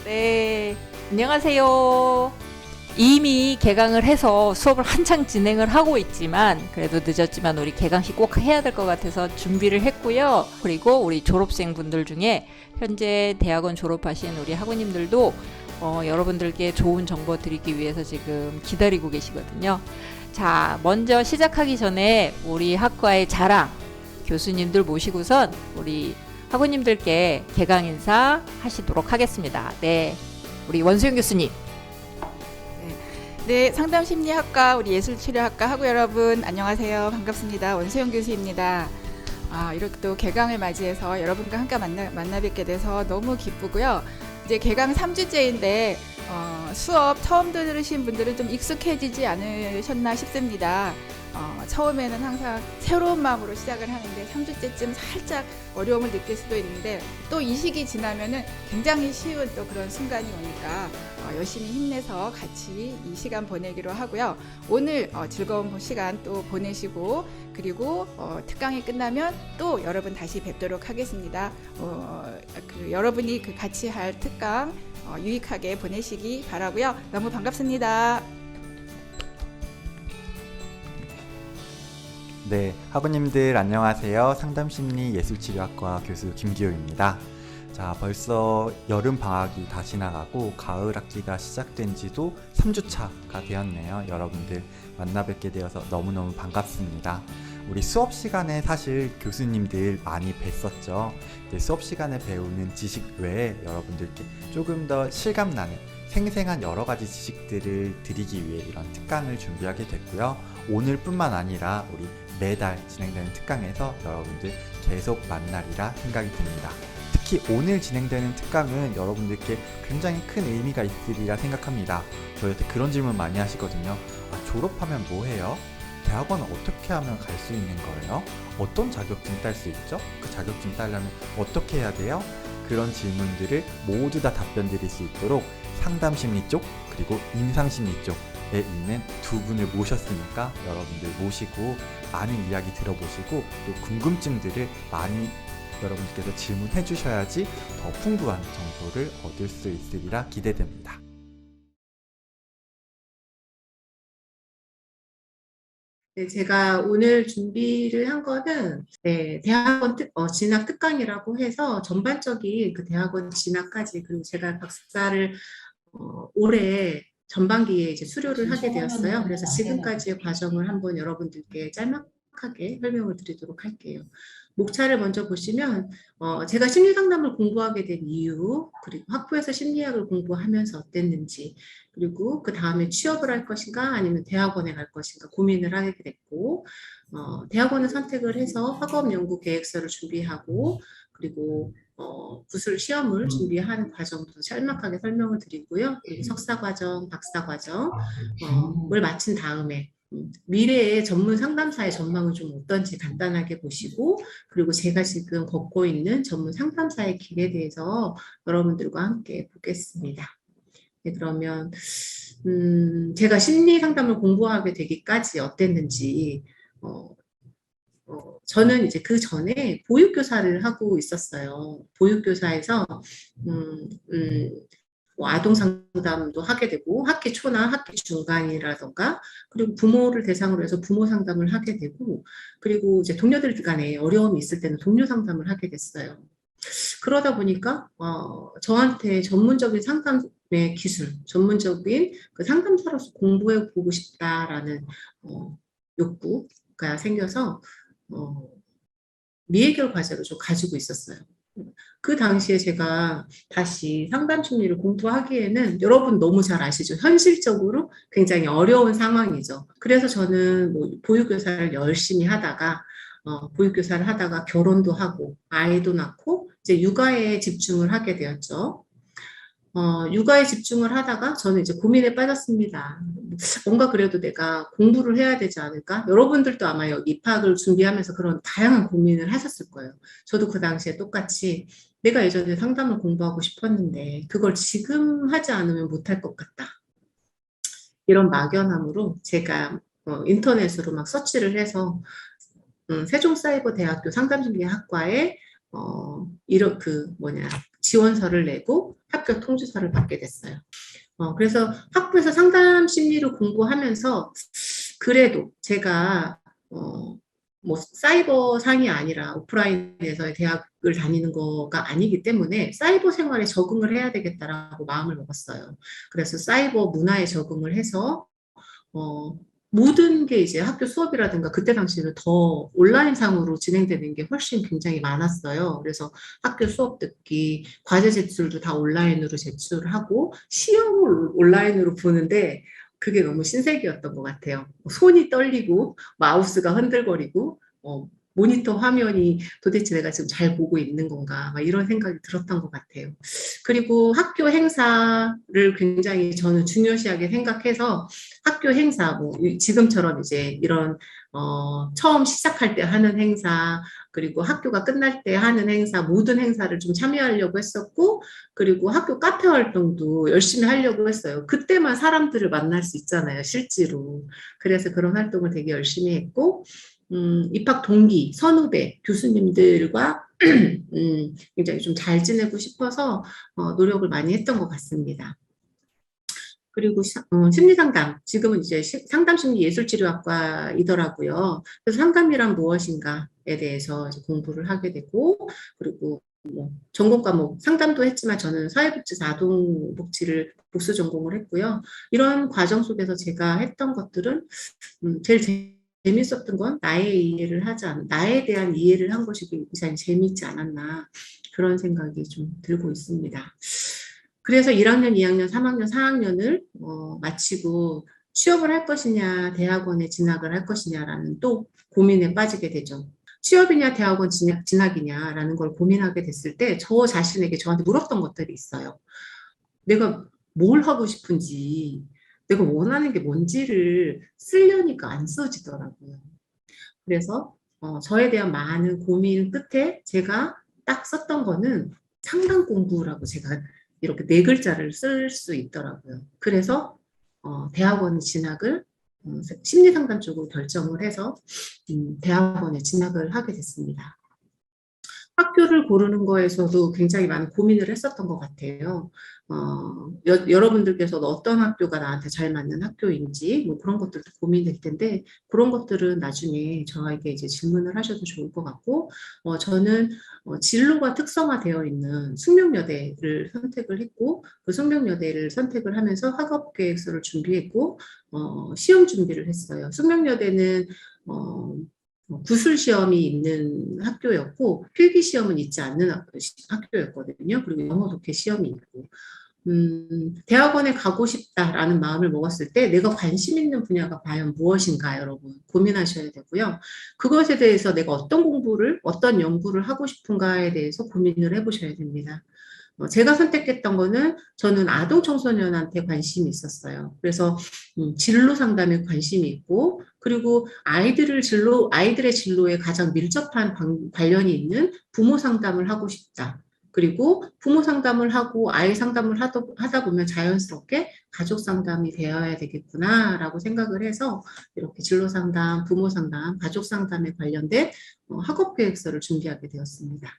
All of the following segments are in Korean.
네, 안녕하세요. 이미 개강을 해서 수업을 한창 진행을 하고 있지만 그래도 늦었지만 우리 개강식 꼭 해야 될 것 같아서 준비를 했고요. 그리고 우리 졸업생 분들 중에 현재 대학원 졸업하신 우리 학우님들도 여러분들께 좋은 정보 드리기 위해서 지금 기다리고 계시거든요. 자, 먼저 시작하기 전에 우리 학과의 자랑 교수님들 모시고선 우리 학우님들께 개강 인사 하시도록 하겠습니다. 네, 우리 원수영 교수님. 네, 상담심리학과 우리 예술치료학과 학우 여러분 안녕하세요. 반갑습니다. 원수영 교수입니다. 이렇게 또 개강을 맞이해서 여러분과 함께 만나 뵙게 돼서 너무 기쁘고요. 이제 개강 3주째인데 수업 처음 들으신 분들은 좀 익숙해지지 않으셨나 싶습니다. 처음에는 항상 새로운 마음으로 시작을 하는데 3주째쯤 살짝 어려움을 느낄 수도 있는데 또 이 시기 지나면은 굉장히 쉬운 또 그런 순간이 오니까 열심히 힘내서 같이 이 시간 보내기로 하고요. 오늘 즐거운 시간 또 보내시고 그리고 특강이 끝나면 또 여러분 다시 뵙도록 하겠습니다. 여러분이 같이 할 특강 유익하게 보내시기 바라고요. 너무 반갑습니다. 네, 학우님들 안녕하세요. 상담심리예술치료학과 교수 김기호입니다. 자, 벌써 여름 방학이 다 지나가고 가을 학기가 시작된 지도 3주차가 되었네요. 여러분들 만나 뵙게 되어서 너무너무 반갑습니다. 우리 수업 시간에 사실 교수님들 많이 뵀었죠. 수업 시간에 배우는 지식 외에 여러분들께 조금 더 실감나는 생생한 여러 가지 지식들을 드리기 위해 이런 특강을 준비하게 됐고요. 오늘뿐만 아니라 우리 매달 진행되는 특강에서 여러분들 계속 만나리라 생각이 듭니다. 특히 오늘 진행되는 특강은 여러분들께 굉장히 큰 의미가 있으리라 생각합니다. 저희한테 그런 질문 많이 하시거든요. 졸업하면 뭐 해요? 대학원은 어떻게 하면 갈 수 있는 거예요? 어떤 자격증 딸 수 있죠? 그 자격증 따려면 어떻게 해야 돼요? 그런 질문들을 모두 다 답변 드릴 수 있도록 상담심리 쪽 그리고 임상심리 쪽에 있는 두 분을 모셨으니까 여러분들 모시고 많은 이야기 들어보시고 또 궁금증들을 많이 여러분께서 질문해 주셔야지 더 풍부한 정보를 얻을 수 있으리라 기대됩니다. 네, 제가 오늘 준비를 한 거는 대학원 진학 특강이라고 해서 전반적인 그 대학원 진학까지 그리고 제가 박사를 올해 전반기에 이제 수료를 하게 되었어요. 그래서 지금까지의 과정을 한번 여러분들께 짤막하게 설명을 드리도록 할게요. 목차를 먼저 보시면 제가 심리상담을 공부하게 된 이유, 그리고 학부에서 심리학을 공부하면서 어땠는지, 그리고 그 다음에 취업을 할 것인가 아니면 대학원에 갈 것인가 고민을 하게 됐고, 대학원을 선택을 해서 학업연구 계획서를 준비하고, 그리고 구술 시험을 준비하는 과정도 짤막하게 설명을 드리고요. 그리고 석사과정, 박사과정을 마친 다음에 미래의 전문 상담사의 전망은 좀 어떤지 간단하게 보시고, 그리고 제가 지금 걷고 있는 전문 상담사의 길에 대해서 여러분들과 함께 보겠습니다. 네, 그러면 제가 심리 상담을 공부하게 되기까지 어땠는지, 저는 이제 그 전에 보육교사를 하고 있었어요. 보육교사에서 뭐 아동 상담도 하게 되고 학기 초나 학기 중간이라던가 그리고 부모를 대상으로 해서 부모 상담을 하게 되고 그리고 이제 동료들 간에 어려움이 있을 때는 동료 상담을 하게 됐어요. 그러다 보니까 저한테 전문적인 상담의 기술, 전문적인 그 상담사로서 공부해 보고 싶다라는 욕구가 생겨서 미해결 과제를 좀 가지고 있었어요. 그 당시에 제가 다시 상담 심리를 공부하기에는 여러분 너무 잘 아시죠? 현실적으로 굉장히 어려운 상황이죠. 그래서 저는 뭐 보육교사를 열심히 하다가 보육교사를 하다가 결혼도 하고 아이도 낳고 이제 육아에 집중을 하게 되었죠. 육아에 집중을 하다가 저는 이제 고민에 빠졌습니다. 뭔가 그래도 내가 공부를 해야 되지 않을까? 여러분들도 아마 입학을 준비하면서 그런 다양한 고민을 하셨을 거예요. 저도 그 당시에 똑같이 내가 예전에 상담을 공부하고 싶었는데 그걸 지금 하지 않으면 못할 것 같다. 이런 막연함으로 제가 인터넷으로 막 서치를 해서 세종사이버대학교 상담심리학과에 이런 지원서를 내고 합격 통지서를 받게 됐어요. 그래서 학부에서 상담 심리를 공부하면서 그래도 제가 뭐 사이버 상이 아니라 오프라인에서의 대학을 다니는 거가 아니기 때문에 사이버 생활에 적응을 해야 되겠다라고 마음을 먹었어요. 그래서 사이버 문화에 적응을 해서 모든 게 이제 학교 수업이라든가 그때 당시에는 더 온라인상으로 진행되는 게 훨씬 굉장히 많았어요. 그래서 학교 수업 듣기, 과제 제출도 다 온라인으로 제출하고 시험을 온라인으로 보는데 그게 너무 신세계였던 것 같아요. 손이 떨리고 마우스가 흔들거리고 모니터 화면이 도대체 내가 지금 잘 보고 있는 건가 막 이런 생각이 들었던 것 같아요. 그리고 학교 행사를 굉장히 저는 중요시하게 생각해서 학교 행사 뭐 지금처럼 이제 이런 처음 시작할 때 하는 행사 그리고 학교가 끝날 때 하는 행사 모든 행사를 좀 참여하려고 했었고 그리고 학교 카페 활동도 열심히 하려고 했어요. 그때만 사람들을 만날 수 있잖아요, 실제로. 그래서 그런 활동을 되게 열심히 했고 입학 동기, 선후배, 교수님들과 굉장히 좀 잘 지내고 싶어서 노력을 많이 했던 것 같습니다. 그리고 심리상담, 지금은 이제 상담심리예술치료학과이더라고요. 그래서 상담이란 무엇인가에 대해서 이제 공부를 하게 되고, 그리고 뭐 전공 과목 상담도 했지만 저는 사회복지사 아동복지를 복수 전공을 했고요. 이런 과정 속에서 제가 했던 것들은 제일 재밌었던 건 나의 이해를 하지 않, 나에 대한 이해를 한 것이 굉장히 재밌지 않았나 그런 생각이 좀 들고 있습니다. 그래서 1학년, 2학년, 3학년, 4학년을 마치고 취업을 할 것이냐, 대학원에 진학을 할 것이냐라는 또 고민에 빠지게 되죠. 취업이냐, 대학원 진학이냐라는 걸 고민하게 됐을 때 저 자신에게 저한테 물었던 것들이 있어요. 내가 뭘 하고 싶은지, 내가 원하는 게 뭔지를 쓰려니까 안 써지더라고요. 그래서 저에 대한 많은 고민 끝에 제가 딱 썼던 거는 상담 공부라고 제가 이렇게 4글자를 쓸 수 있더라고요. 그래서 대학원 진학을 심리상담 쪽으로 결정을 해서 대학원에 진학을 하게 됐습니다. 학교를 고르는 거에서도 굉장히 많은 고민을 했었던 것 같아요. 여러분들께서도 어떤 학교가 나한테 잘 맞는 학교인지 뭐 그런 것들도 고민될 텐데 그런 것들은 나중에 저에게 이제 질문을 하셔도 좋을 것 같고 저는 진로가 특성화되어 있는 숙명여대를 선택을 했고 그 숙명여대를 선택을 하면서 학업계획서를 준비했고 시험 준비를 했어요. 숙명여대는 구술 시험이 있는 학교였고 필기 시험은 있지 않는 학교였거든요. 그리고 영어 독해 시험이 있고 대학원에 가고 싶다라는 마음을 먹었을 때 내가 관심 있는 분야가 과연 무엇인가 여러분 고민하셔야 되고요. 그것에 대해서 내가 어떤 공부를 어떤 연구를 하고 싶은가에 대해서 고민을 해보셔야 됩니다. 제가 선택했던 거는 저는 아동 청소년한테 관심이 있었어요. 그래서 진로 상담에 관심이 있고 그리고 아이들의 진로에 가장 밀접한 관련이 있는 부모 상담을 하고 싶다. 그리고 부모 상담을 하고 아이 상담을 하다 보면 자연스럽게 가족 상담이 되어야 되겠구나라고 생각을 해서 이렇게 진로 상담, 부모 상담, 가족 상담에 관련된 학업 계획서를 준비하게 되었습니다.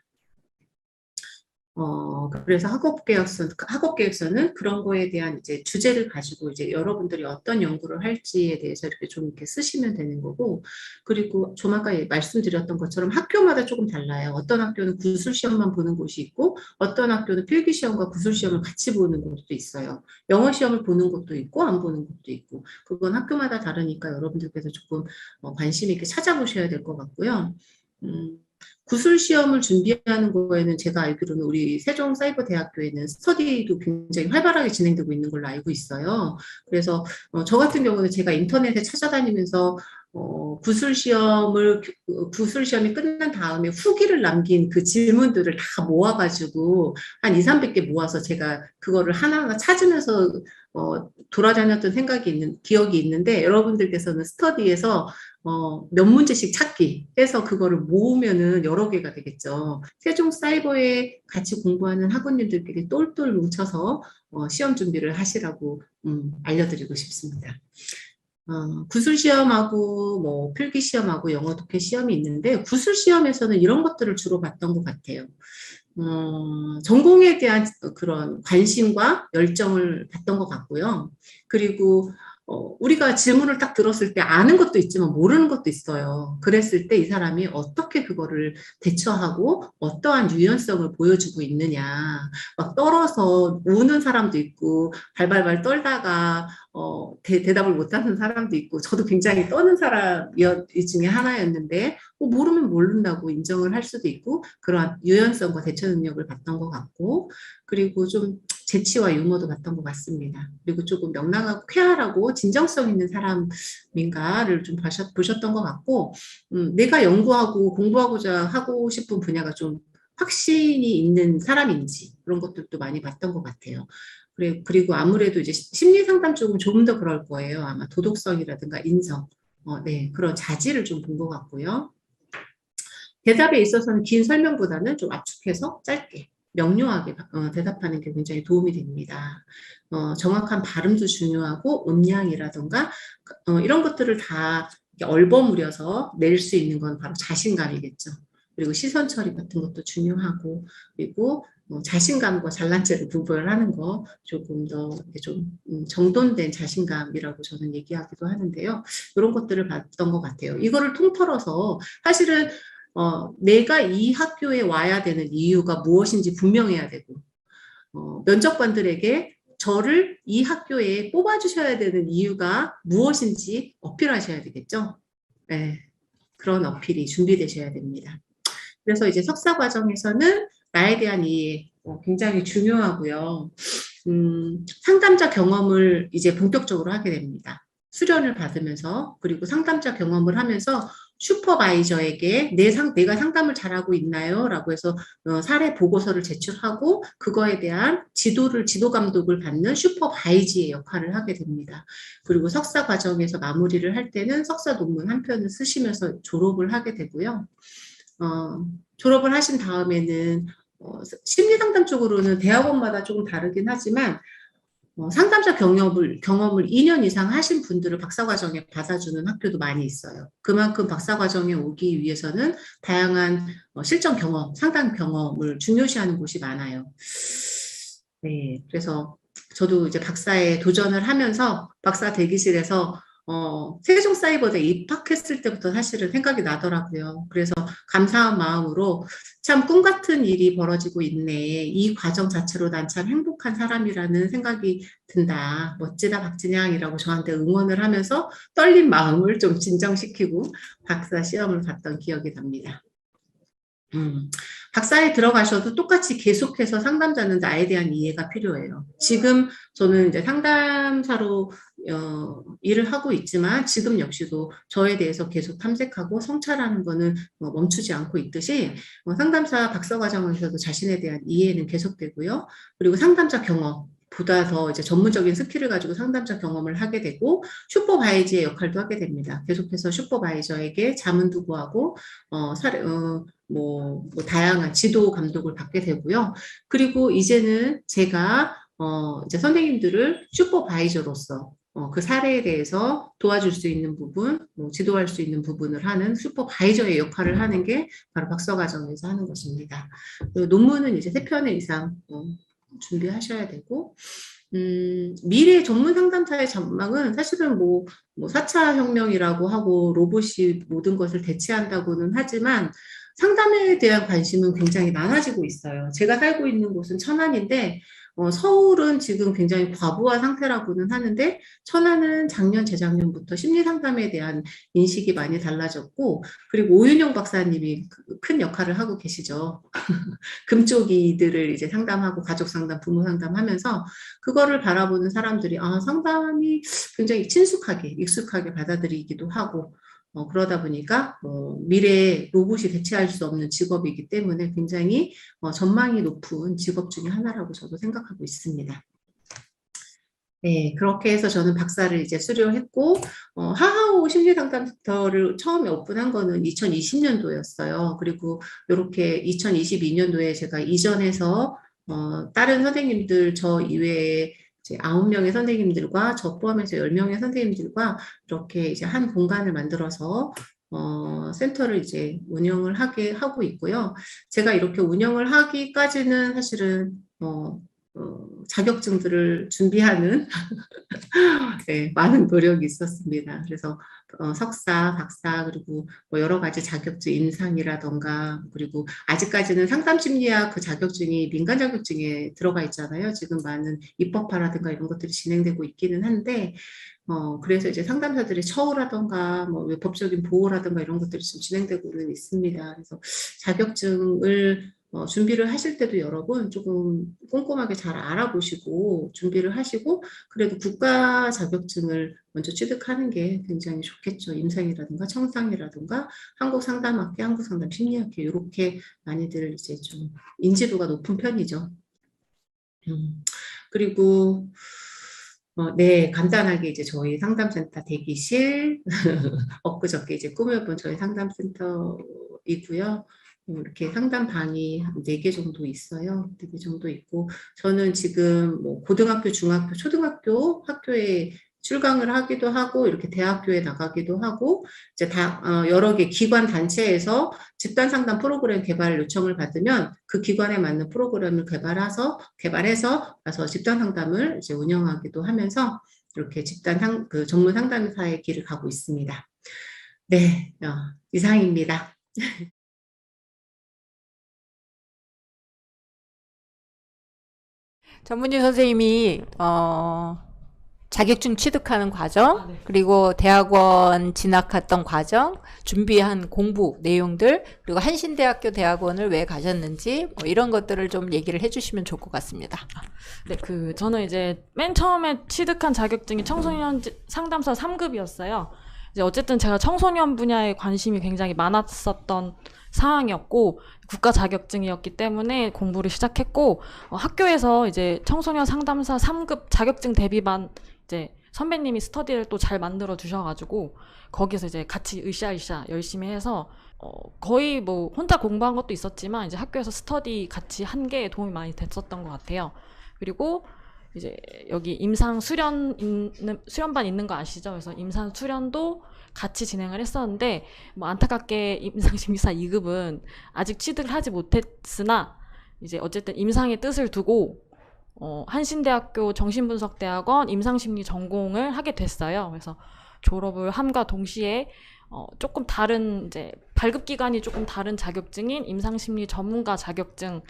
그래서 학업 계획서는 그런 거에 대한 이제 주제를 가지고 이제 여러분들이 어떤 연구를 할지에 대해서 이렇게 쓰시면 되는 거고, 그리고 좀 아까 말씀드렸던 것처럼 학교마다 조금 달라요. 어떤 학교는 구술 시험만 보는 곳이 있고, 어떤 학교는 필기 시험과 구술 시험을 같이 보는 곳도 있어요. 영어 시험을 보는 곳도 있고, 안 보는 곳도 있고, 그건 학교마다 다르니까 여러분들께서 조금 관심 있게 찾아보셔야 될 것 같고요. 구술 시험을 준비하는 거에는 제가 알기로는 우리 세종사이버대학교에는 스터디도 굉장히 활발하게 진행되고 있는 걸로 알고 있어요. 그래서 저 같은 경우는 제가 인터넷에 찾아다니면서 구술 시험이 끝난 다음에 후기를 남긴 그 질문들을 다 모아가지고 한 200~300개 모아서 제가 그거를 하나하나 찾으면서 돌아다녔던 기억이 있는데 여러분들께서는 스터디에서 몇 문제씩 찾기 해서 그거를 모으면은 여러 개가 되겠죠. 세종사이버에 같이 공부하는 학우님들끼리 똘똘 뭉쳐서 시험 준비를 하시라고 알려드리고 싶습니다. 구술 시험하고 뭐 필기 시험하고 영어 독해 시험이 있는데 구술 시험에서는 이런 것들을 주로 봤던 것 같아요. 전공에 대한 그런 관심과 열정을 봤던 것 같고요. 그리고 우리가 질문을 딱 들었을 때 아는 것도 있지만 모르는 것도 있어요. 그랬을 때 이 사람이 어떻게 그거를 대처하고 어떠한 유연성을 보여주고 있느냐. 막 떨어서 우는 사람도 있고 발발발 떨다가 대답을 못하는 사람도 있고 저도 굉장히 떠는 사람 중에 하나였는데 모르면 모른다고 인정을 할 수도 있고 그러한 유연성과 대처 능력을 봤던 것 같고 그리고 좀 재치와 유머도 봤던 것 같습니다. 그리고 조금 명랑하고 쾌활하고 진정성 있는 사람인가를 좀 보셨던 것 같고 내가 연구하고 공부하고자 하고 싶은 분야가 좀 확신이 있는 사람인지 그런 것들도 많이 봤던 것 같아요. 그리고 아무래도 이제 심리 상담 쪽은 조금 더 그럴 거예요. 아마 도덕성이라든가 인성, 네, 그런 자질을 좀 본 것 같고요. 대답에 있어서는 긴 설명보다는 좀 압축해서 짧게 명료하게 대답하는 게 굉장히 도움이 됩니다. 정확한 발음도 중요하고 음량이라든가 이런 것들을 다 얼버무려서 낼 수 있는 건 바로 자신감이겠죠. 그리고 시선 처리 같은 것도 중요하고 그리고 자신감과 잘난 체를 구별하는 거 조금 더 좀 정돈된 자신감이라고 저는 얘기하기도 하는데요. 이런 것들을 봤던 것 같아요. 이거를 통틀어서 사실은 내가 이 학교에 와야 되는 이유가 무엇인지 분명해야 되고 면접관들에게 저를 이 학교에 뽑아주셔야 되는 이유가 무엇인지 어필하셔야 되겠죠. 네, 그런 어필이 준비되셔야 됩니다. 그래서 이제 석사 과정에서는 나에 대한 이해 굉장히 중요하고요. 상담자 경험을 이제 본격적으로 하게 됩니다. 수련을 받으면서 그리고 상담자 경험을 하면서 슈퍼바이저에게 내가 상담을 잘하고 있나요? 라고 해서 사례 보고서를 제출하고 그거에 대한 지도 감독을 받는 슈퍼바이지의 역할을 하게 됩니다. 그리고 석사 과정에서 마무리를 할 때는 석사 논문 한 편을 쓰시면서 졸업을 하게 되고요. 졸업을 하신 다음에는 심리상담 쪽으로는 대학원마다 조금 다르긴 하지만 상담자 경험을 2년 이상 하신 분들을 박사과정에 받아주는 학교도 많이 있어요. 그만큼 박사과정에 오기 위해서는 다양한 실전 경험, 상담 경험을 중요시하는 곳이 많아요. 네, 그래서 저도 이제 박사에 도전을 하면서 박사 대기실에서 세종사이버대에 입학했을 때부터 사실은 생각이 나더라고요. 그래서 감사한 마음으로 참 꿈같은 일이 벌어지고 있네. 이 과정 자체로 난 참 행복한 사람이라는 생각이 든다. 멋지다 박진양이라고 저한테 응원을 하면서 떨린 마음을 좀 진정시키고 박사 시험을 봤던 기억이 납니다. 박사에 들어가셔도 똑같이 계속해서 상담자는 나에 대한 이해가 필요해요. 지금 저는 이제 상담사로 일을 하고 있지만 지금 역시도 저에 대해서 계속 탐색하고 성찰하는 거는 멈추지 않고 있듯이 상담사 박사 과정에서도 자신에 대한 이해는 계속되고요. 그리고 상담자 경험 보다 더 이제 전문적인 스킬을 가지고 상담자 경험을 하게 되고 슈퍼바이저의 역할도 하게 됩니다. 계속해서 슈퍼바이저에게 자문도 구하고 다양한 지도 감독을 받게 되고요. 그리고 이제는 제가 이제 선생님들을 슈퍼바이저로서 그 사례에 대해서 도와줄 수 있는 부분, 지도할 수 있는 부분을 하는 슈퍼바이저의 역할을 하는 게 바로 박사과정에서 하는 것입니다. 논문은 이제 3편 이상 준비하셔야 되고 미래 전문 상담사의 전망은 사실은 4차 혁명이라고 하고 로봇이 모든 것을 대체한다고는 하지만 상담에 대한 관심은 굉장히 많아지고 있어요. 제가 살고 있는 곳은 천안인데 서울은 지금 굉장히 과부하 상태라고는 하는데 천안은 작년, 재작년부터 심리상담에 대한 인식이 많이 달라졌고 그리고 오윤영 박사님이 큰 역할을 하고 계시죠. 금쪽이들을 이제 상담하고 가족 상담, 부모 상담하면서 그거를 바라보는 사람들이 상담이 굉장히 친숙하게, 익숙하게 받아들이기도 하고 그러다 보니까 미래에 로봇이 대체할 수 없는 직업이기 때문에 굉장히 전망이 높은 직업 중에 하나라고 저도 생각하고 있습니다. 네, 그렇게 해서 저는 박사를 이제 수료했고 하하오 심리상담센터를 처음에 오픈한 거는 2020년도였어요. 그리고 이렇게 2022년도에 제가 이전해서 다른 선생님들 저 이외에 이제 9명의 선생님들과 저 포함해서 10명의 선생님들과 이렇게 이제 한 공간을 만들어서 센터를 이제 운영을 하고 있고요. 제가 이렇게 운영을 하기까지는 사실은 자격증들을 준비하는 네, 많은 노력이 있었습니다. 그래서 석사, 박사 그리고 뭐 여러 가지 자격증 임상이라던가 그리고 아직까지는 상담심리학 그 자격증이 민간 자격증에 들어가 있잖아요. 지금 많은 입법화라든가 이런 것들이 진행되고 있기는 한데 그래서 이제 상담사들의 처우라던가 뭐 법적인 보호라던가 이런 것들이 좀 진행되고는 있습니다. 그래서 자격증을 준비를 하실 때도 여러분 조금 꼼꼼하게 잘 알아보시고 준비를 하시고 그래도 국가 자격증을 먼저 취득하는 게 굉장히 좋겠죠. 임상이라든가 청상이라든가 한국상담학회, 한국상담심리학회 이렇게 많이들 이제 좀 인지도가 높은 편이죠. 그리고 네, 간단하게 이제 저희 상담센터 대기실 엊그저께 이제 꾸며본 저희 상담센터이고요. 이렇게 상담방이 한 4개 정도 있어요. 4개 정도 있고 저는 지금 뭐 고등학교, 중학교, 초등학교 학교에 출강을 하기도 하고 이렇게 대학교에 나가기도 하고 이제 여러 개 기관 단체에서 집단 상담 프로그램 개발 요청을 받으면 그 기관에 맞는 프로그램을 개발해서 가서 집단 상담을 이제 운영하기도 하면서 이렇게 그 전문 상담사의 길을 가고 있습니다. 네, 이상입니다. 전문의 선생님이 자격증 취득하는 과정, 그리고 대학원 진학했던 과정, 준비한 공부 내용들, 그리고 한신대학교 대학원을 왜 가셨는지 뭐 이런 것들을 좀 얘기를 해주시면 좋을 것 같습니다. 네, 저는 이제 맨 처음에 취득한 자격증이 청소년 상담사 3급이었어요. 이제 어쨌든 제가 청소년 분야에 관심이 굉장히 많았었던 상황이었고 국가 자격증이었기 때문에 공부를 시작했고 학교에서 이제 청소년 상담사 3급 자격증 대비반 이제 선배님이 스터디를 또 잘 만들어 주셔가지고 거기서 이제 같이 으쌰으쌰 열심히 해서 거의 뭐 혼자 공부한 것도 있었지만 이제 학교에서 스터디 같이 한 게 도움이 많이 됐었던 것 같아요. 그리고 이제 여기 임상 수련반 있는 거 아시죠? 그래서 임상 수련도 같이 진행을 했었는데 뭐 안타깝게 임상심리사 2급은 아직 취득을 하지 못했으나 이제 어쨌든 임상의 뜻을 두고 한신대학교 정신분석대학원 임상심리 전공을 하게 됐어요. 그래서 졸업을 함과 동시에 조금 다른 이제 발급 기간이 조금 다른 자격증인 임상심리 전문가 자격증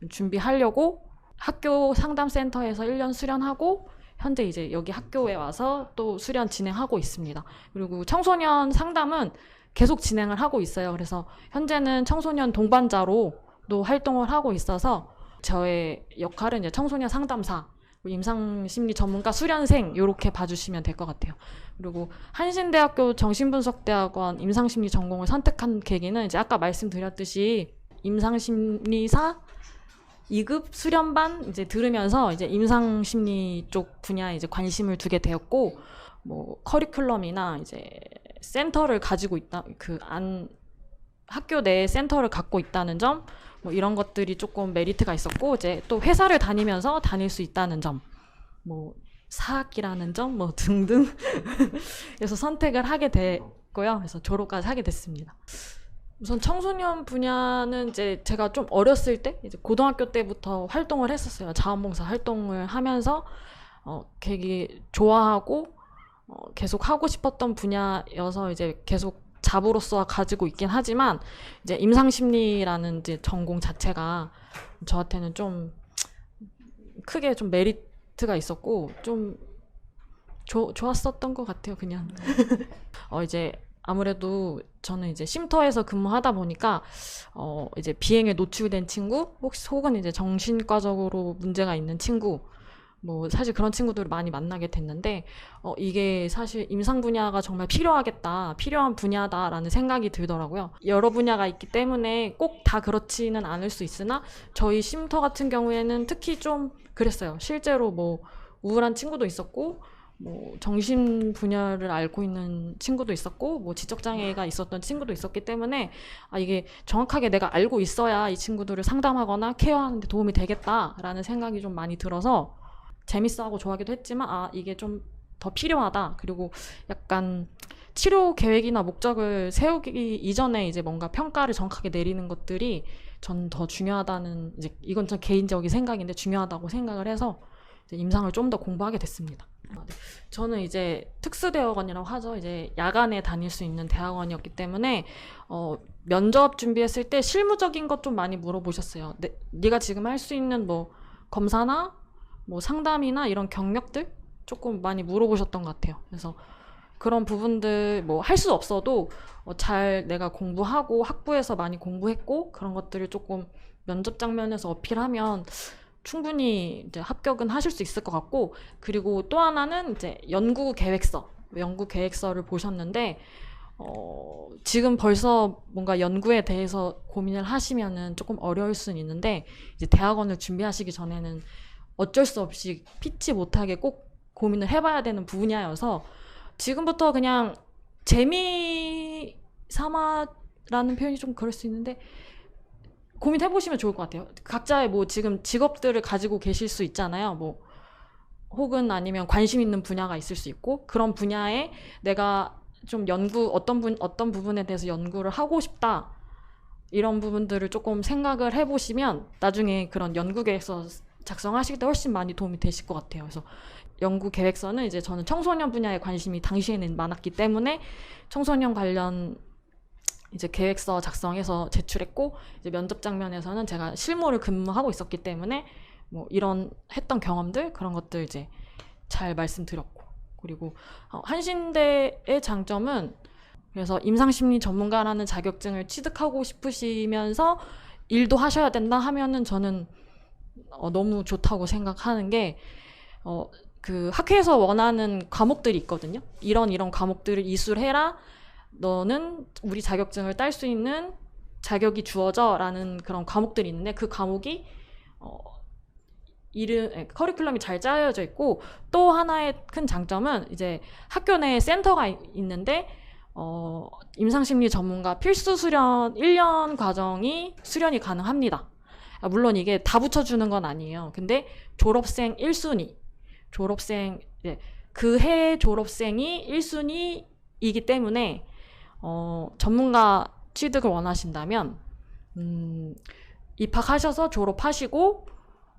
준비하려고 학교 상담센터에서 1년 수련하고 현재 이제 여기 학교에 와서 또 수련 진행하고 있습니다. 그리고 청소년 상담은 계속 진행을 하고 있어요. 그래서 현재는 청소년 동반자로도 활동을 하고 있어서 저의 역할은 이제 청소년 상담사, 임상심리 전문가 수련생 이렇게 봐주시면 될 것 같아요. 그리고 한신대학교 정신분석대학원 임상심리 전공을 선택한 계기는 이제 아까 말씀드렸듯이 임상심리사 2급 수련반 이제 들으면서 이제 임상심리 쪽 분야에 이제 관심을 두게 되었고 뭐 커리큘럼이나 이제 센터를 가지고 있다 학교 내에 센터를 갖고 있다는 점 뭐 이런 것들이 조금 메리트가 있었고 이제 또 회사를 다니면서 다닐 수 있다는 점 뭐 사학기라는 점 뭐 등등 그래서 선택을 하게 됐고요. 그래서 졸업까지 하게 됐습니다. 우선 청소년 분야는 이제 제가 좀 어렸을 때 이제 고등학교 때부터 활동을 했었어요. 자원봉사 활동을 하면서 되게 좋아하고 계속 하고 싶었던 분야여서 이제 계속 잡으로서 가지고 있긴 하지만 이제 임상심리라는 이제 전공 자체가 저한테는 좀 크게 좀 메리트가 있었고 좀 좋았었던 것 같아요. 그냥 이제 아무래도 저는 이제 쉼터에서 근무하다 보니까 이제 비행에 노출된 친구 혹은 이제 정신과적으로 문제가 있는 친구 뭐 사실 그런 친구들을 많이 만나게 됐는데 이게 사실 임상 분야가 정말 필요한 분야다라는 생각이 들더라고요. 여러 분야가 있기 때문에 꼭 다 그렇지는 않을 수 있으나 저희 쉼터 같은 경우에는 특히 좀 그랬어요. 실제로 뭐 우울한 친구도 있었고 뭐 정신 분야를 앓고 있는 친구도 있었고 뭐 지적장애가 있었던 친구도 있었기 때문에 이게 정확하게 내가 알고 있어야 이 친구들을 상담하거나 케어하는 데 도움이 되겠다라는 생각이 좀 많이 들어서 재밌어하고 좋아하기도 했지만 이게 좀 더 필요하다. 그리고 약간 치료 계획이나 목적을 세우기 이전에 이제 뭔가 평가를 정확하게 내리는 것들이 전 더 중요하다는, 이제 이건 전 개인적인 생각인데 중요하다고 생각을 해서 이제 임상을 좀 더 공부하게 됐습니다. 네. 저는 이제 특수대학원이라고 하죠. 이제 야간에 다닐 수 있는 대학원이었기 때문에 면접 준비했을 때 실무적인 것 좀 많이 물어보셨어요. 네가 지금 할 수 있는 뭐 검사나 뭐 상담이나 이런 경력들 조금 많이 물어보셨던 것 같아요. 그래서 그런 부분들 뭐 할 수 없어도 잘 내가 공부하고 학부에서 많이 공부했고 그런 것들을 조금 면접 장면에서 어필하면 충분히 이제 합격은 하실 수 있을 것 같고, 그리고 또 하나는 이제 연구 계획서를 보셨는데 지금 벌써 뭔가 연구에 대해서 고민을 하시면은 조금 어려울 수는 있는데, 이제 대학원을 준비하시기 전에는 어쩔 수 없이 피치 못하게 꼭 고민을 해봐야 되는 분야여서 지금부터 그냥 재미 삼아라는 표현이 좀 그럴 수 있는데 고민해보시면 좋을 것 같아요. 각자의 뭐 지금 직업들을 가지고 계실 수 있잖아요. 뭐 혹은 아니면 관심 있는 분야가 있을 수 있고, 그런 분야에 내가 좀 어떤 부분에 대해서 연구를 하고 싶다, 이런 부분들을 조금 생각을 해보시면 나중에 그런 연구 계획서 작성하실 때 훨씬 많이 도움이 되실 것 같아요. 그래서 연구 계획서는 이제 저는 청소년 분야에 관심이 당시에는 많았기 때문에 청소년 관련 이제 계획서 작성해서 제출했고, 이제 면접 장면에서는 제가 실무를 근무하고 있었기 때문에 뭐 이런 했던 경험들, 그런 것들 이제 잘 말씀드렸고, 그리고 한신대의 장점은, 그래서 임상심리 전문가라는 자격증을 취득하고 싶으시면서 일도 하셔야 된다 하면은 저는 너무 좋다고 생각하는 게 그 학회에서 원하는 과목들이 있거든요. 이런 과목들을 이수해라, 너는 우리 자격증을 딸 수 있는 자격이 주어져라는 그런 과목들이 있는데, 그 과목이 커리큘럼이 잘 짜여져 있고, 또 하나의 큰 장점은 이제 학교 내에 센터가 있는데 임상심리 전문가 필수 수련 1년 과정이 수련이 가능합니다. 물론 이게 다 붙여주는 건 아니에요. 근데 졸업생 1순위, 그 해 졸업생이 1순위이기 때문에 전문가 취득을 원하신다면 입학하셔서 졸업하시고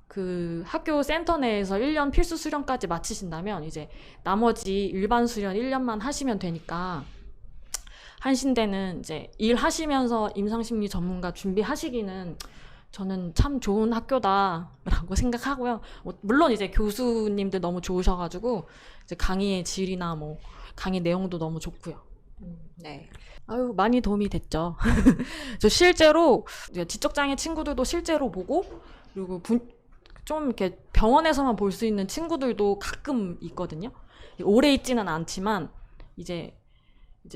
그 학교 센터 내에서 1년 필수 수련까지 마치신다면 이제 나머지 일반 수련 1년만 하시면 되니까, 한신대는 이제 일하시면서 임상심리 전문가 준비하시기는 저는 참 좋은 학교다라고 생각하고요. 물론 이제 교수님들 너무 좋으셔가지고 이제 강의의 질이나 뭐 강의 내용도 너무 좋고요. 네. 아유, 많이 도움이 됐죠. 저 실제로 지적장애 친구들도 실제로 보고, 그리고 좀 이렇게 병원에서만 볼 수 있는 친구들도 가끔 있거든요. 오래 있지는 않지만 이제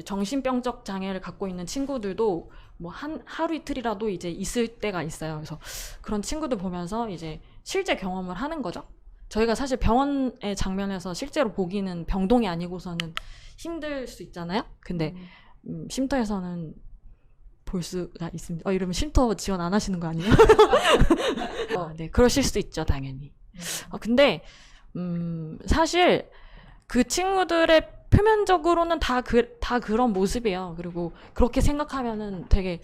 정신병적 장애를 갖고 있는 친구들도 뭐 하루 이틀이라도 이제 있을 때가 있어요. 그래서 그런 친구들 보면서 이제 실제 경험을 하는 거죠. 저희가 사실 병원의 장면에서 실제로 보기는 병동이 아니고서는 힘들 수 있잖아요. 근데 쉼터에서는 볼 수가 있습니다. 이러면 쉼터 지원 안 하시는 거 아니에요? 네, 그러실 수 있죠, 당연히. 근데 사실 그 친구들의 표면적으로는 다 그런 모습이에요. 그리고 그렇게 생각하면은 되게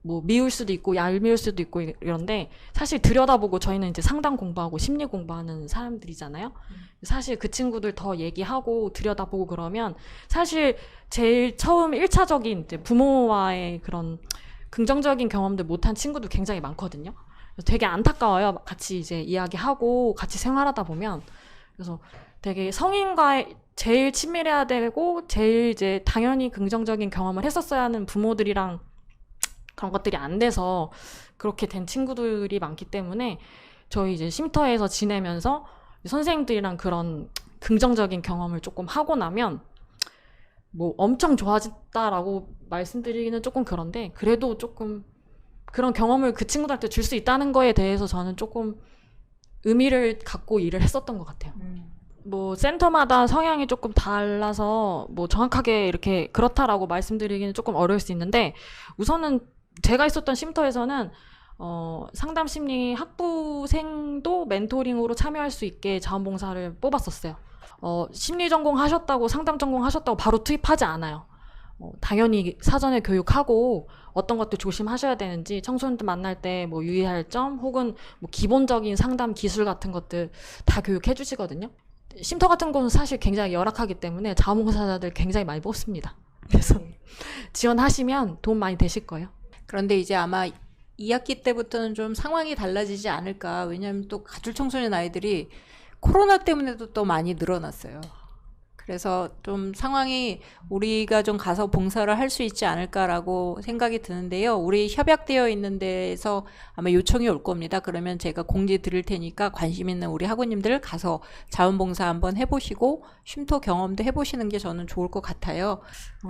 뭐 미울 수도 있고 얄미울 수도 있고 이런데, 사실 들여다보고 저희는 이제 상담 공부하고 심리 공부하는 사람들이잖아요. 사실 그 친구들 더 얘기하고 들여다보고 그러면 사실 제일 처음 1차적인 이제 부모와의 그런 긍정적인 경험들 못한 친구도 굉장히 많거든요. 그래서 되게 안타까워요. 같이 이제 이야기하고 같이 생활하다 보면. 그래서 되게 성인과의 제일 친밀해야 되고 제일 이제 당연히 긍정적인 경험을 했었어야 하는 부모들이랑 그런 것들이 안 돼서 그렇게 된 친구들이 많기 때문에, 저희 이제 쉼터에서 지내면서 선생님들이랑 그런 긍정적인 경험을 조금 하고 나면 뭐 엄청 좋아졌다라고 말씀드리기는 조금 그런데, 그래도 조금 그런 경험을 그 친구들한테 줄 수 있다는 거에 대해서 저는 조금 의미를 갖고 일을 했었던 것 같아요. 뭐 센터마다 성향이 조금 달라서 뭐 정확하게 이렇게 그렇다라고 말씀드리기는 조금 어려울 수 있는데, 우선은 제가 있었던 쉼터에서는 상담 심리 학부생도 멘토링으로 참여할 수 있게 자원봉사를 뽑았었어요. 심리 전공 하셨다고 상담 전공 하셨다고 바로 투입하지 않아요. 당연히 사전에 교육하고 어떤 것들 조심하셔야 되는지 청소년들 만날 때 뭐 유의할 점 혹은 뭐 기본적인 상담 기술 같은 것들 다 교육해 주시거든요. 쉼터 같은 곳은 사실 굉장히 열악하기 때문에 자원봉사자들 굉장히 많이 뽑습니다. 그래서 지원하시면 도움 많이 되실 거예요. 그런데 이제 아마 2학기 때부터는 좀 상황이 달라지지 않을까. 왜냐하면 또 가출 청소년 아이들이 코로나 때문에도 또 많이 늘어났어요. 그래서 좀 상황이 우리가 좀 가서 봉사를 할 수 있지 않을까라고 생각이 드는데요. 우리 협약되어 있는 데에서 아마 요청이 올 겁니다. 그러면 제가 공지 드릴 테니까 관심 있는 우리 학우님들 가서 자원봉사 한번 해보시고 쉼터 경험도 해보시는 게 저는 좋을 것 같아요.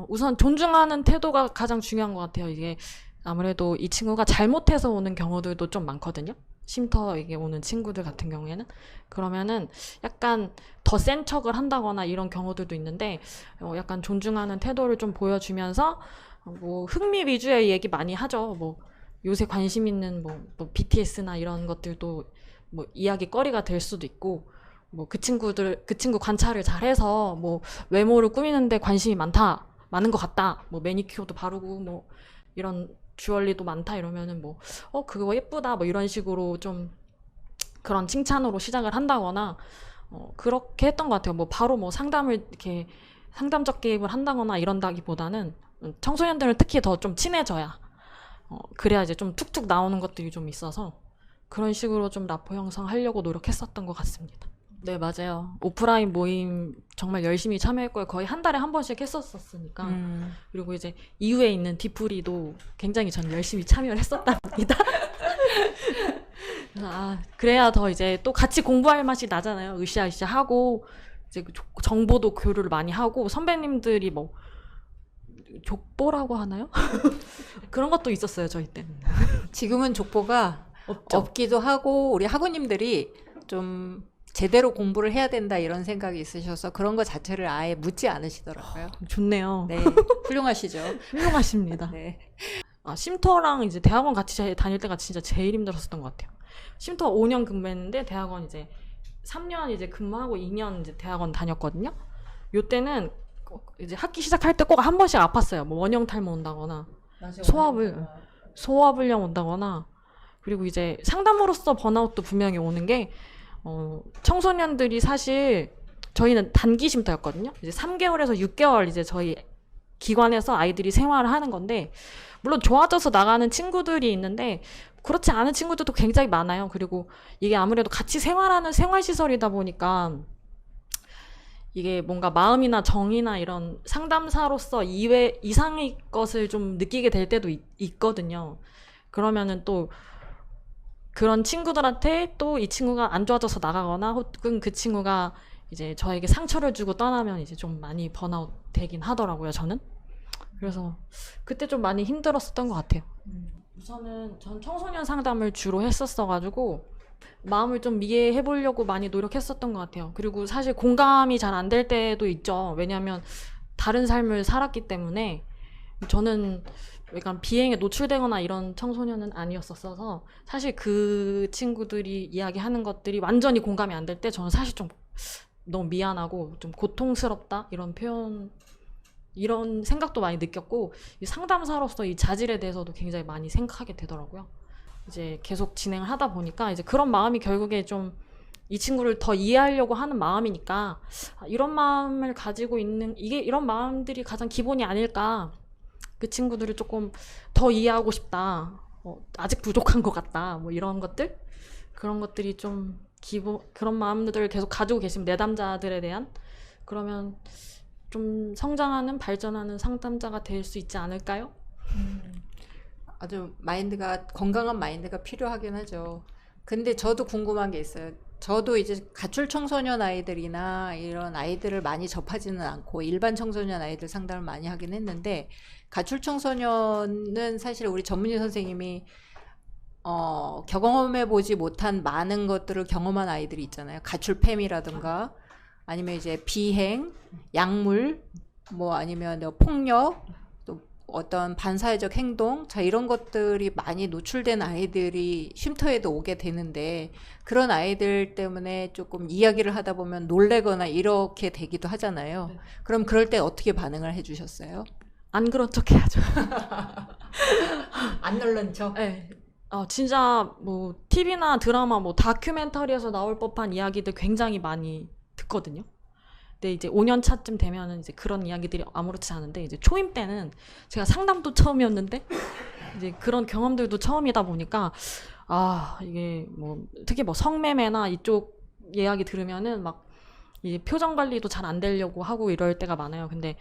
우선 존중하는 태도가 가장 중요한 것 같아요. 이게 아무래도 이 친구가 잘못해서 오는 경우들도 좀 많거든요. 쉼터에 오는 친구들 같은 경우에는. 그러면은 약간 더 센 척을 한다거나 이런 경우들도 있는데 약간 존중하는 태도를 좀 보여주면서 뭐 흥미 위주의 얘기 많이 하죠. 뭐 요새 관심 있는 뭐 BTS나 이런 것들도 뭐 이야기거리가 될 수도 있고 뭐 그 친구 관찰을 잘해서 뭐 외모를 꾸미는데 관심이 많은 것 같다. 뭐 매니큐어도 바르고 뭐 이런 주얼리도 많다 이러면은 뭐 그거 예쁘다 뭐 이런 식으로 좀 그런 칭찬으로 시작을 한다거나 그렇게 했던 것 같아요. 뭐 바로 뭐 상담을 이렇게 상담적 개입을 한다거나 이런다기보다는 청소년들은 특히 더 좀 친해져야 그래야 이제 좀 툭툭 나오는 것들이 좀 있어서 그런 식으로 좀 라포 형성하려고 노력했었던 것 같습니다. 네, 맞아요. 오프라인 모임 정말 열심히 참여했고요. 거의 한 달에 한 번씩 했었으니까. 그리고 이제 이후에 있는 디프리도 굉장히 전 열심히 참여를 했었답니다. 그래야 더 이제 또 같이 공부할 맛이 나잖아요. 으쌰으쌰 하고 이제 정보도 교류를 많이 하고 선배님들이 뭐 족보라고 하나요? 그런 것도 있었어요, 저희 때는. 지금은 족보가 없죠. 없기도 하고 우리 학우님들이 좀 제대로 공부를 해야 된다 이런 생각이 있으셔서 그런 거 자체를 아예 묻지 않으시더라고요. 좋네요. 네, 훌륭하시죠. 훌륭하십니다. 네. 쉼터랑 이제 대학원 같이 다닐 때가 진짜 제일 힘들었었던 것 같아요. 쉼터 5년 근무했는데 대학원 이제 3년 이제 근무하고 2년 이제 대학원 다녔거든요. 요때는 이제 학기 시작할 때 꼭 한 번씩 아팠어요. 뭐 원형 탈모 온다거나 소화불량 온다거나 그리고 이제 상담으로서 번아웃도 분명히 오는 게 청소년들이 사실 저희는 단기 쉼터였거든요. 이제 3개월에서 6개월 이제 저희 기관에서 아이들이 생활을 하는 건데 물론 좋아져서 나가는 친구들이 있는데 그렇지 않은 친구들도 굉장히 많아요. 그리고 이게 아무래도 같이 생활하는 생활시설이다 보니까 이게 뭔가 마음이나 정이나 이런 상담사로서 이상의 것을 좀 느끼게 될 때도 있거든요. 그러면은 또 그런 친구들한테 또 이 친구가 안 좋아져서 나가거나 혹은 그 친구가 이제 저에게 상처를 주고 떠나면 이제 좀 많이 번아웃 되긴 하더라고요, 저는. 그래서 그때 좀 많이 힘들었었던 것 같아요. 우선은 전 청소년 상담을 주로 했었어가지고 마음을 좀 이해해 보려고 많이 노력했었던 것 같아요. 그리고 사실 공감이 잘 안 될 때도 있죠. 왜냐하면 다른 삶을 살았기 때문에 저는 약간 비행에 노출되거나 이런 청소년은 아니었어서 사실 그 친구들이 이야기하는 것들이 완전히 공감이 안 될 때 저는 사실 좀 너무 미안하고 좀 고통스럽다 이런 표현 이런 생각도 많이 느꼈고 이 상담사로서 이 자질에 대해서도 굉장히 많이 생각하게 되더라고요. 이제 계속 진행을 하다 보니까 이제 그런 마음이 결국에 좀 이 친구를 더 이해하려고 하는 마음이니까 이런 마음을 가지고 있는 이게 이런 마음들이 가장 기본이 아닐까. 그 친구들을 조금 더 이해하고 싶다. 아직 부족한 것 같다. 뭐 이런 것들 그런 것들이 좀 그런 마음들을 계속 가지고 계시면 내담자들에 대한 그러면 좀 성장하는 발전하는 상담자가 될 수 있지 않을까요? 아주 건강한 마인드가 필요하긴 하죠. 근데 저도 궁금한 게 있어요. 저도 이제 가출 청소년 아이들이나 이런 아이들을 많이 접하지는 않고 일반 청소년 아이들 상담을 많이 하긴 했는데 가출 청소년은 사실 우리 전문의 선생님이 경험해 보지 못한 많은 것들을 경험한 아이들이 있잖아요. 가출팸이라든가 아니면 이제 비행, 약물, 뭐 아니면 폭력, 또 어떤 반사회적 행동, 자, 이런 것들이 많이 노출된 아이들이 쉼터에도 오게 되는데, 그런 아이들 때문에 조금 이야기를 하다 보면 놀래거나 이렇게 되기도 하잖아요. 네. 그럼 그럴 때 어떻게 반응을 해주셨어요? 안 그런 척 해야죠. 안 놀란 척? 네. 진짜 뭐 TV나 드라마 뭐 다큐멘터리에서 나올 법한 이야기들 굉장히 많이 듣거든요. 근데 이제 5년 차쯤 되면은 이제 그런 이야기들이 아무렇지 않은데, 이제 초임 때는 제가 상담도 처음이었는데 이제 그런 경험들도 처음이다 보니까 이게 뭐 특히 뭐 성매매나 이쪽 이야기 들으면은 막 이제 표정 관리도 잘 안 되려고 하고 이럴 때가 많아요. 근데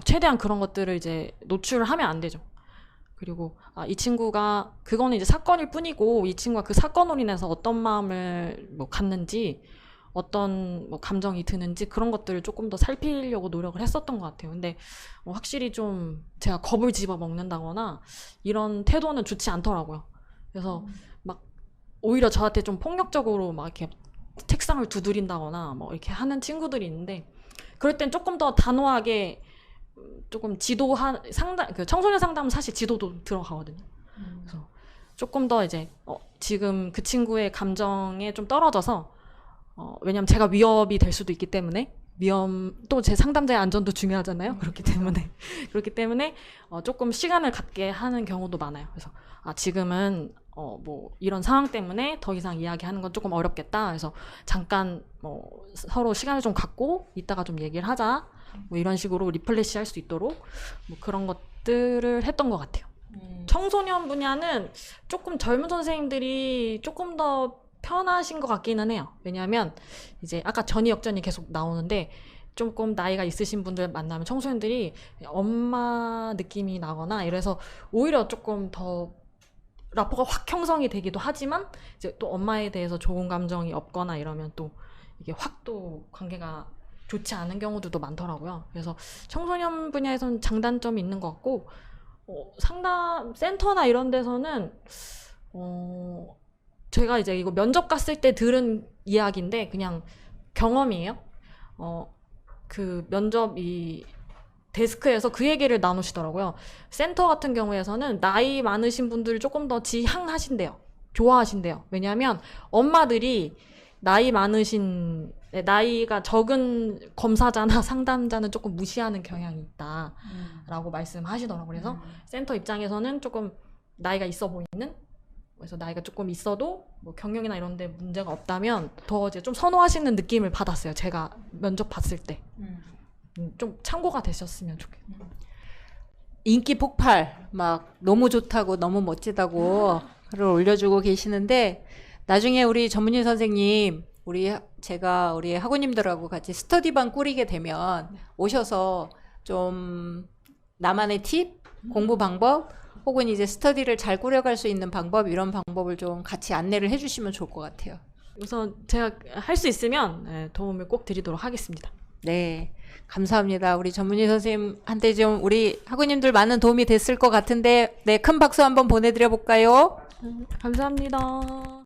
최대한 그런 것들을 이제 노출을 하면 안 되죠. 그리고 이 친구가, 그거는 이제 사건일 뿐이고, 이 친구가 그 사건으로 인해서 어떤 마음을 뭐 갖는지, 어떤 뭐 감정이 드는지, 그런 것들을 조금 더 살피려고 노력을 했었던 것 같아요. 근데 확실히 좀 제가 겁을 집어 먹는다거나 이런 태도는 좋지 않더라고요. 그래서 막 오히려 저한테 좀 폭력적으로 막 이렇게 책상을 두드린다거나 뭐 이렇게 하는 친구들이 있는데, 그럴 땐 조금 더 단호하게 조금 그 청소년 상담은 사실 지도도 들어가거든요. 그래서 조금 더 이제 지금 그 친구의 감정에 좀 떨어져서, 왜냐면 제가 위협이 될 수도 있기 때문에, 또 제 상담자의 안전도 중요하잖아요. 그렇기 때문에 조금 시간을 갖게 하는 경우도 많아요. 그래서 지금은 뭐 이런 상황 때문에 더 이상 이야기하는 건 조금 어렵겠다. 그래서 잠깐 뭐 서로 시간을 좀 갖고 이따가 좀 얘기를 하자. 뭐 이런 식으로 리플래시 할 수 있도록 뭐 그런 것들을 했던 것 같아요. 청소년 분야는 조금 젊은 선생님들이 조금 더 편하신 것 같기는 해요. 왜냐하면 이제 아까 전이 역전이 계속 나오는데, 조금 나이가 있으신 분들 만나면 청소년들이 엄마 느낌이 나거나 이래서 오히려 조금 더 라포가 확 형성이 되기도 하지만, 이제 또 엄마에 대해서 좋은 감정이 없거나 이러면 또 이게 확 또 관계가 좋지 않은 경우들도 많더라고요. 그래서 청소년 분야에서는 장단점이 있는 것 같고, 상담 센터나 이런 데서는 제가 이제 이거 면접 갔을 때 들은 이야기인데 그냥 경험이에요. 그 면접 데스크에서 그 얘기를 나누시더라고요. 센터 같은 경우에서는 나이 많으신 분들을 조금 더 지향하신대요. 좋아하신대요. 왜냐하면 엄마들이 나이가 적은 검사자나 상담자는 조금 무시하는 경향이 있다라고 말씀하시더라고요. 그래서 센터 입장에서는 조금 나이가 있어 보이는, 그래서 나이가 조금 있어도 뭐 경영이나 이런 데 문제가 없다면 더 이제 좀 선호하시는 느낌을 받았어요. 제가 면접 봤을 때. 좀 참고가 되셨으면 좋겠어요. 인기 폭발, 막 너무 좋다고 너무 멋지다고 글을 올려주고 계시는데, 나중에 우리 전문의 선생님, 제가 우리 학우님들하고 같이 스터디방 꾸리게 되면 오셔서 좀 나만의 팁, 공부 방법, 혹은 이제 스터디를 잘 꾸려갈 수 있는 방법, 이런 방법을 좀 같이 안내를 해주시면 좋을 것 같아요. 우선 제가 할 수 있으면 도움을 꼭 드리도록 하겠습니다. 네, 감사합니다. 우리 전문의 선생님한테 좀 우리 학우님들 많은 도움이 됐을 것 같은데, 네, 큰 박수 한번 보내드려 볼까요? 감사합니다.